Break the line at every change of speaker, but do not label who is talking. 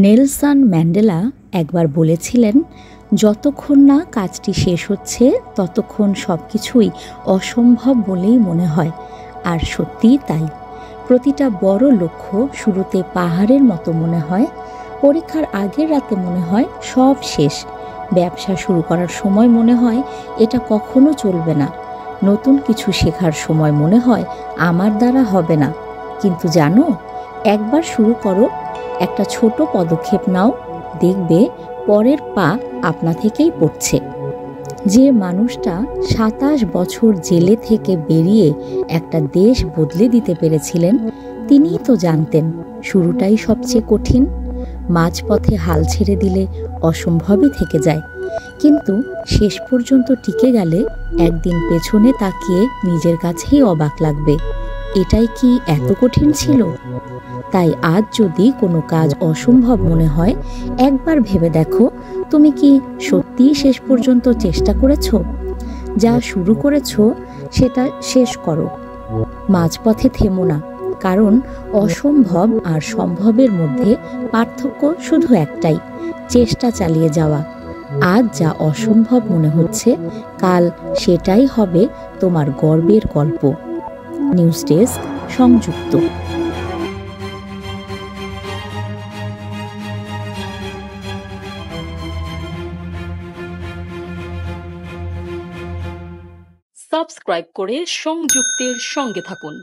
Nelson Mandela একবার বলেছিলেন, যতক্ষণ না কাজটি শেষ হচ্ছে ততক্ষণ সব কিছুই অসম্ভব বলেই মনে হয়। আর সত্যিই তাই। প্রতিটা বড় লক্ষ্য শুরুতে পাহাড়ের মতো মনে হয়, পরীক্ষার আগের রাতে মনে হয় সব শেষ, ব্যবসা শুরু করার সময় মনে হয় এটা কখনো চলবে না, নতুন কিছু শেখার সময় মনে হয় আমার দ্বারা হবে না। কিন্তু জানো, একবার শুরু করো, একটা ছোট পদক্ষেপ নাও, দেখবে পরের পা আপনা থেকেই পড়ছে। যে মানুষটা ২৭ বছর জেলে থেকে বেরিয়ে একটা দেশ বদলে দিতে পেরেছিলেন, তিনিই তো জানতেন শুরুটাই সবচেয়ে কঠিন। মাঝপথে হাল ছেড়ে দিলে অসম্ভবই থেকে যায়, কিন্তু শেষ পর্যন্ত টিকে গেলে একদিন পেছনে তাকিয়ে নিজের কাছেই অবাক লাগবে, এটাই কি এত কঠিন ছিল? তাই আজ যদি কোনো কাজ অসম্ভব মনে হয়, একবার ভেবে দেখো, তুমি কি সত্যিই শেষ পর্যন্ত চেষ্টা করেছ? যা শুরু করেছ সেটা শেষ করো, মাঝপথে থেমো না। কারণ অসম্ভব আর সম্ভবের মধ্যে পার্থক্য শুধু একটাই, চেষ্টা চালিয়ে যাওয়া। আজ যা অসম্ভব মনে হচ্ছে, কাল সেটাই হবে তোমার গর্বের গল্প। নিউজ ডেস্ক, সংযুক্ত।
সাবস্ক্রাইব করে সংযুক্তের সঙ্গে থাকুন।